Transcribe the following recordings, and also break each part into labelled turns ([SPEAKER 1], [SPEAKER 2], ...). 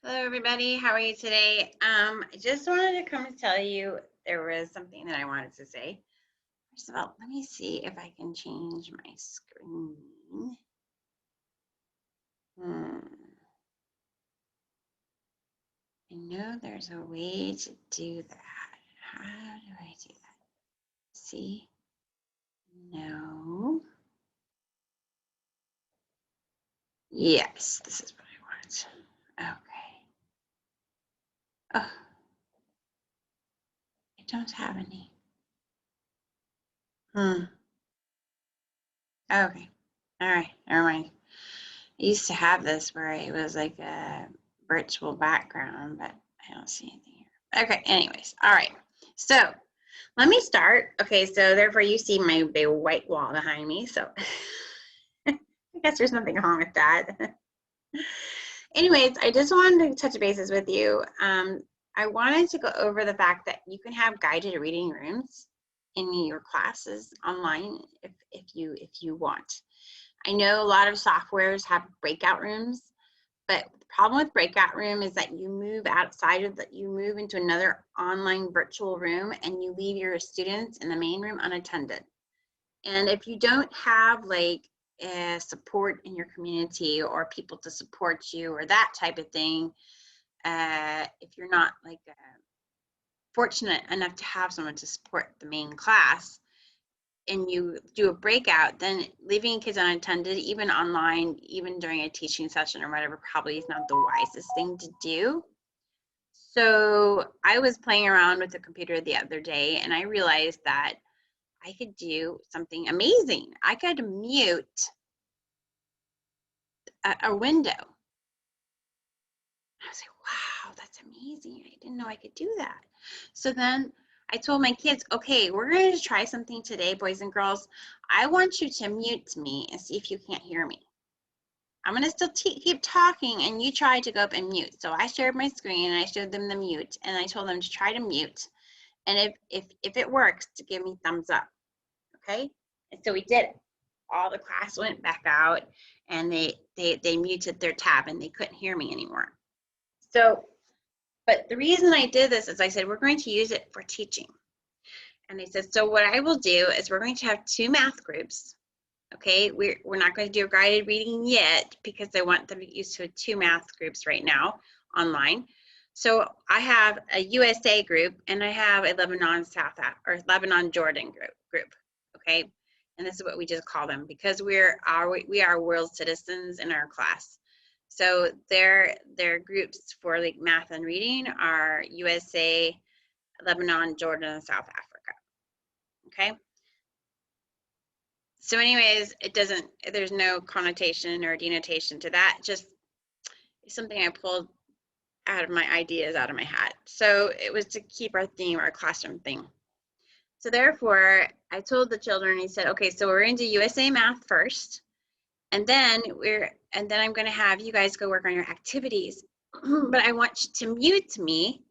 [SPEAKER 1] Hello, everybody. How are you today? I just wanted to come and tell you there was something that I wanted to say. First of all, let me see if I can change my screen. Hmm. I know there's a way to do that. How do I do that? See? No. Yes, this is what I want. Okay. Oh, I don't have any. Okay. All right. Never mind. I used to have this where it was like a virtual background, but I don't see anything here. Okay, anyways, all right. So let me start. Okay, so therefore you see my big white wall behind me. So I guess there's nothing wrong with that. Anyways, I just wanted to touch bases with you. I wanted to go over the fact that you can have guided reading rooms in your classes online if you want. I know a lot of softwares have breakout rooms, but the problem with breakout room is that you move outside of that, you move into another online virtual room and you leave your students in the main room unattended. And if you don't have like support in your community or people to support you or that type of thing, if you're not like fortunate enough to have someone to support the main class, and you do a breakout, then leaving kids unattended, even online, even during a teaching session or whatever, probably is not the wisest thing to do. So I was playing around with the computer the other day and I realized that I could do something amazing. I could mute a window. I was like, wow, that's amazing. I didn't know I could do that. So then I told my kids, okay, we're going to try something today, boys and girls. I want you to mute me and see if you can't hear me. I'm going to still keep talking and you try to go up and mute. So I shared my screen and I showed them the mute and I told them to try to mute. And if it works, to give me thumbs up. Okay. And so we did it. All the class went back out and they muted their tab and they couldn't hear me anymore. So, but the reason I did this is I said, we're going to use it for teaching. And I said, so what I will do is we're going to have 2 math groups. Okay, we're not going to do a guided reading yet because I want them to get used to 2 math groups right now online. So I have a USA group and I have a Lebanon Lebanon Jordan group. Okay, and this is what we just call them because we are world citizens in our class. So their groups for like math and reading are USA, Lebanon, Jordan, and South Africa. Okay. So anyways, there's no connotation or denotation to that, just something I pulled out of my ideas out of my hat. So it was to keep our theme, our classroom thing. So therefore, I told the children, he said, okay, so we're into USA math first, and then I'm going to have you guys go work on your activities. But I want you to mute me,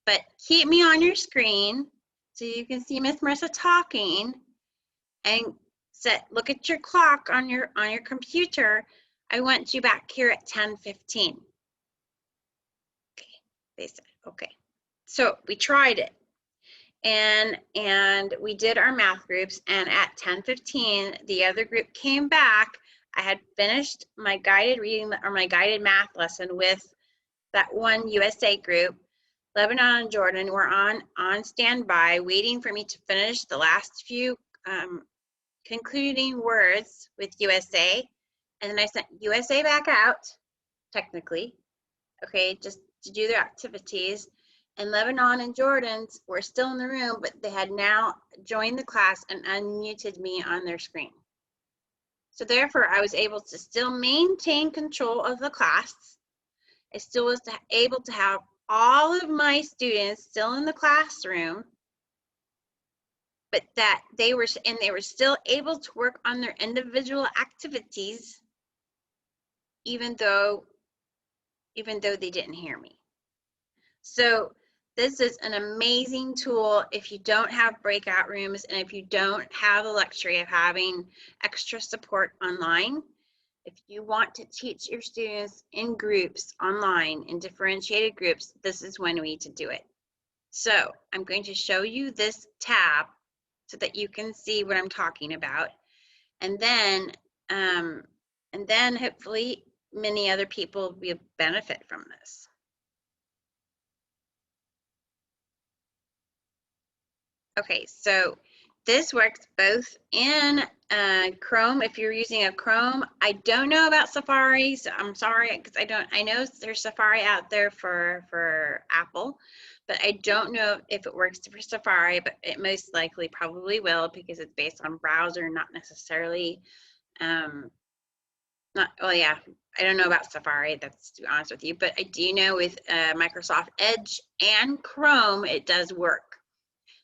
[SPEAKER 1] but keep me on your screen so you can see Miss Marissa talking and look at your clock on your computer. I want you back here at 10:15. Okay, they said, okay. So we tried it. And we did our math groups, and at 10:15 the other group came back. I had finished my guided reading or my guided math lesson with that one USA group. Lebanon and Jordan were on standby waiting for me to finish the last few concluding words with USA, and then I sent USA back out, technically, okay, just to do their activities. And Lebanon and Jordan's were still in the room, but they had now joined the class and unmuted me on their screen. So therefore, I was able to still maintain control of the class. I still was able to have all of my students still in the classroom, but that they were still able to work on their individual activities, even though they didn't hear me. So this is an amazing tool if you don't have breakout rooms and if you don't have the luxury of having extra support online. If you want to teach your students in groups online, in differentiated groups, this is when we need to do it. So I'm going to show you this tab so that you can see what I'm talking about. And then hopefully many other people will benefit from this. Okay, so this works both in Chrome. If you're using a Chrome, I don't know about Safari, so I'm sorry because I know there's Safari out there for Apple, but I don't know if it works for Safari, but it most likely probably will because it's based on browser, not necessarily yeah, I don't know about Safari, that's to be honest with you, but I do know with Microsoft Edge and Chrome, it does work.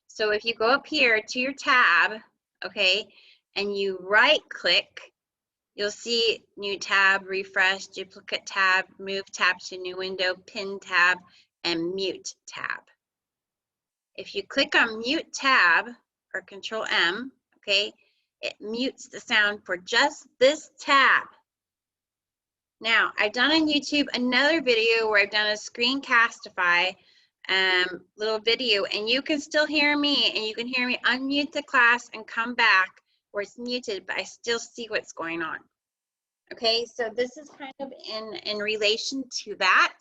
[SPEAKER 1] So if you go up here to your tab, okay, and you right click, you'll see new tab, refresh, duplicate tab, move tab to new window, pin tab, and mute tab. If you click on mute tab or Control M, okay, it mutes the sound for just this tab. Now, I've done on YouTube another video where I've done a screencastify little video, and you can still hear me, and you can hear me unmute the class and come back where it's muted, but I still see what's going on. Okay, so this is kind of in relation to that.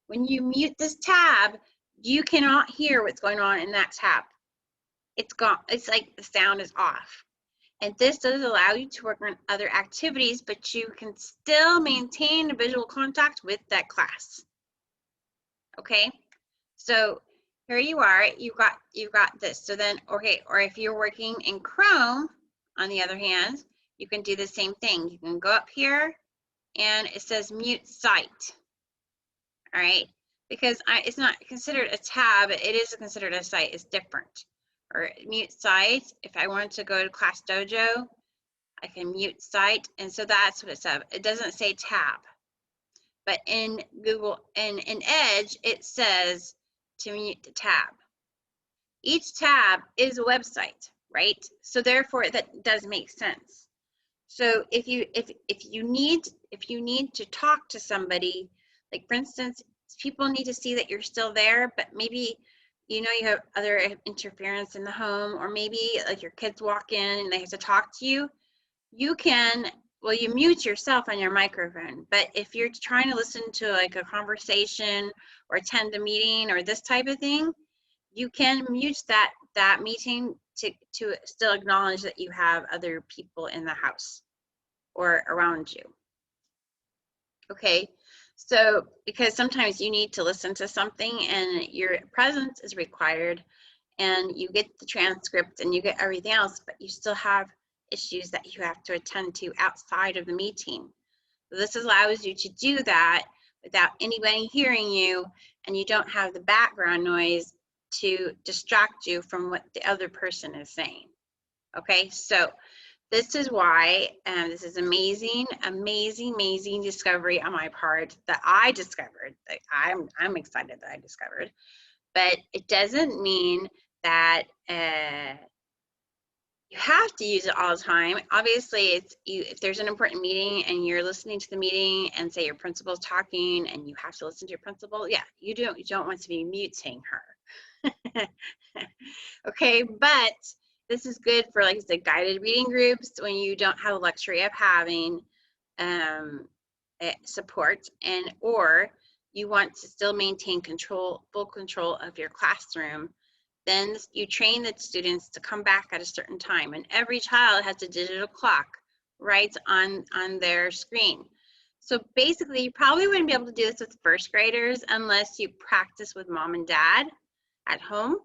[SPEAKER 1] When you mute this tab, you cannot hear what's going on in that tab. It's gone. It's like the sound is off. And this does allow you to work on other activities, but you can still maintain a visual contact with that class. Okay, so here you are, you've got this. So then, okay, or if you're working in Chrome, on the other hand, you can do the same thing. You can go up here and it says mute site. All right, because it's not considered a tab, it is considered a site, it's different. Or mute site, if I wanted to go to Class Dojo, I can mute site, and so that's what it says. It doesn't say tab, but in Google and in Edge, it says to mute the tab. Each tab is a website, right? So therefore, that does make sense. So if you need to talk to somebody, like for instance, people need to see that you're still there, but maybe you have other interference in the home, or maybe like your kids walk in and they have to talk to you. You can, well, you mute yourself on your microphone, but if you're trying to listen to like a conversation or attend a meeting or this type of thing, you can mute that meeting to still acknowledge that you have other people in the house or around you. Okay, so because sometimes you need to listen to something and your presence is required, and you get the transcript and you get everything else, but you still have issues that you have to attend to outside of the meeting. So this allows you to do that without anybody hearing you, and you don't have the background noise to distract you from what the other person is saying. Okay, so this is why, this is amazing discovery on my part that I discovered. That I'm excited that I discovered, but it doesn't mean that you have to use it all the time. Obviously, if there's an important meeting and you're listening to the meeting, and say your principal's talking and you have to listen to your principal, yeah, you don't want to be muting her. Okay, but this is good for, like I said, guided reading groups when you don't have the luxury of having support, or you want to still maintain full control of your classroom. Then you train the students to come back at a certain time, and every child has a digital clock right on their screen. So basically, you probably wouldn't be able to do this with first graders unless you practice with mom and dad at home.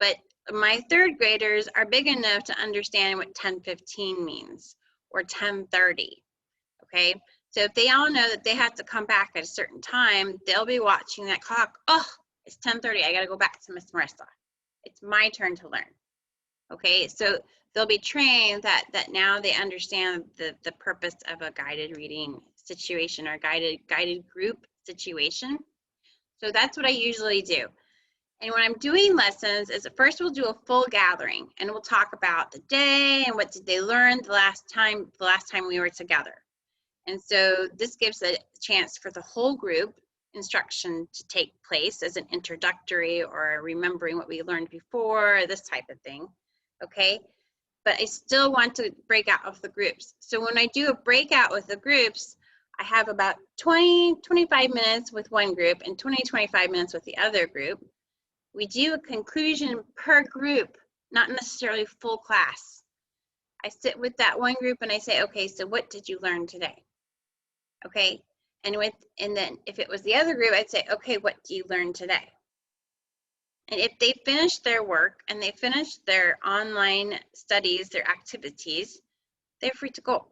[SPEAKER 1] But my third graders are big enough to understand what 10:15 means, or 10:30, okay? So if they all know that they have to come back at a certain time, they'll be watching that clock. Oh, it's 10:30, I gotta go back to Miss Marissa. It's my turn to learn, okay? So they'll be trained that now they understand the purpose of a guided reading situation, or guided group situation. So that's what I usually do. And when I'm doing lessons, is at first we'll do a full gathering, and we'll talk about the day and what did they learn the last time we were together. And so this gives a chance for the whole group instruction to take place as an introductory or remembering what we learned before, this type of thing, okay? But I still want to break out of the groups. So when I do a breakout with the groups, I have about 20-25 minutes with one group and 20-25 minutes with the other group. We do a conclusion per group, not necessarily full class. I sit with that one group and I say, okay, so what did you learn today? Okay, and then if it was the other group, I'd say, okay, what do you learn today? And if they finish their work and they finish their online studies, their activities, they're free to go.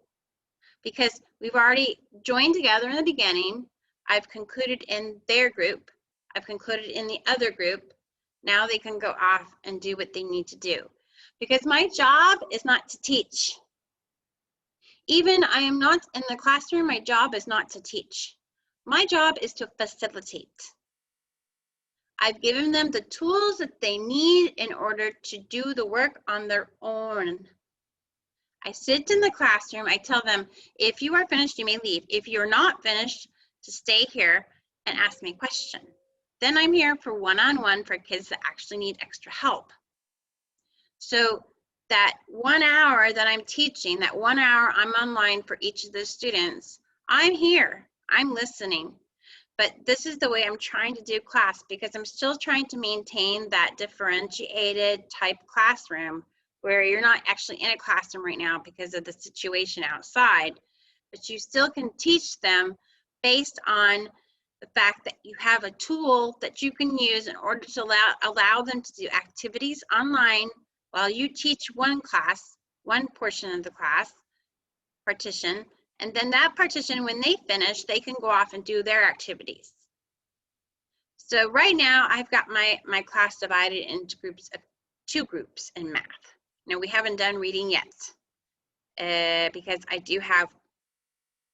[SPEAKER 1] Because we've already joined together in the beginning, I've concluded in their group, I've concluded in the other group, now they can go off and do what they need to do. Because my job is not to teach. Even I am not in the classroom, my job is not to teach. My job is to facilitate. I've given them the tools that they need in order to do the work on their own. I sit in the classroom, I tell them, if you are finished, you may leave. If you're not finished, to stay here and ask me a question. Then I'm here for one-on-one for kids that actually need extra help. So that 1 hour that I'm teaching, that 1 hour I'm online for each of the students, I'm here, I'm listening. But this is the way I'm trying to do class because I'm still trying to maintain that differentiated type classroom where you're not actually in a classroom right now because of the situation outside, but you still can teach them based on the fact that you have a tool that you can use in order to allow them to do activities online while you teach one class, one portion of the class, partition, and then that partition, when they finish, they can go off and do their activities. So right now, I've got my class divided into groups of 2 groups in math. Now, we haven't done reading yet because I do have,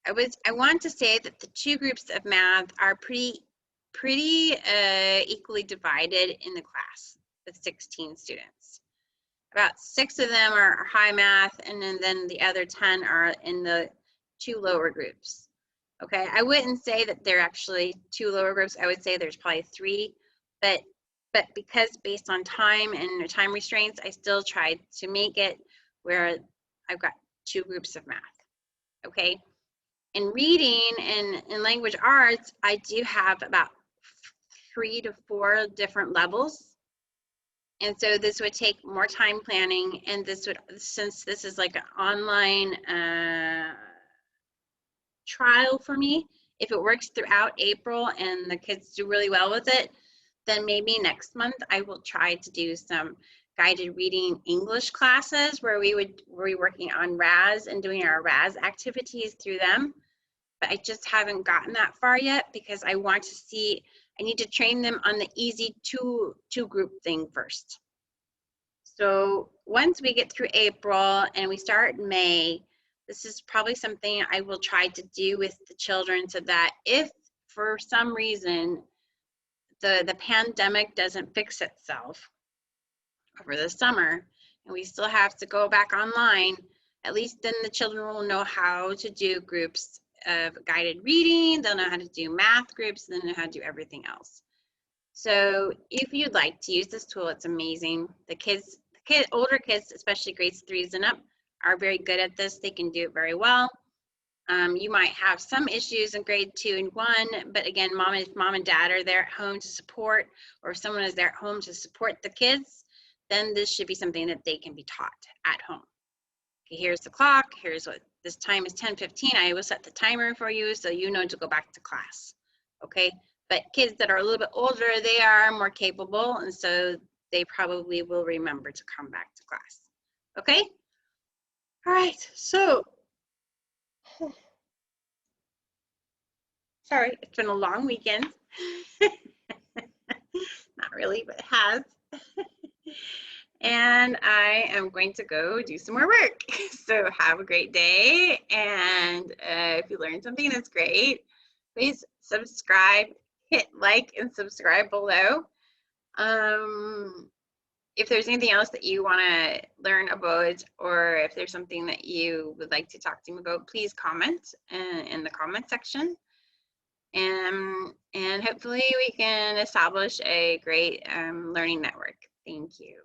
[SPEAKER 1] I want to say that the 2 groups of math are pretty equally divided in the class with 16 students. About 6 of them are high math, and then the other 10 are in the 2 lower groups. Okay, I wouldn't say that they're actually 2 lower groups. I would say there's probably 3, but because based on time and time restraints, I still tried to make it where I've got 2 groups of math. Okay, in reading and in language arts, I do have about 3 to 4 different levels. And so this would take more time planning, and this would, since this is like an online trial for me, if it works throughout April and the kids do really well with it, then maybe next month I will try to do some guided reading English classes where we're working on RAS and doing our RAS activities through them. But I just haven't gotten that far yet because I want to see, I need to train them on the easy two group thing first. So once we get through April and we start May, this is probably something I will try to do with the children so that if for some reason the pandemic doesn't fix itself over the summer and we still have to go back online, at least then the children will know how to do groups of guided reading, they'll know how to do math groups, they'll know how to do everything else. So if you'd like to use this tool, it's amazing. Older kids, especially grades 3s and up, are very good at this. They can do it very well. You might have some issues in grade 2 and 1, but again, if mom and dad are there at home to support, or if someone is there at home to support the kids, then this should be something that they can be taught at home. Okay, here's the clock. Here's what this time is 10:15. I will set the timer for you so you know to go back to class. Okay, but kids that are a little bit older, they are more capable, and so they probably will remember to come back to class. Okay? All right, so, sorry, it's been a long weekend. Not really, but it has. And I am going to go do some more work. So have a great day, and if you learned something, that's great. Please subscribe, hit like and subscribe below. if there's anything else that you want to learn about, or if there's something that you would like to talk to me about, please comment in the comment section. And hopefully we can establish a great learning network. Thank you.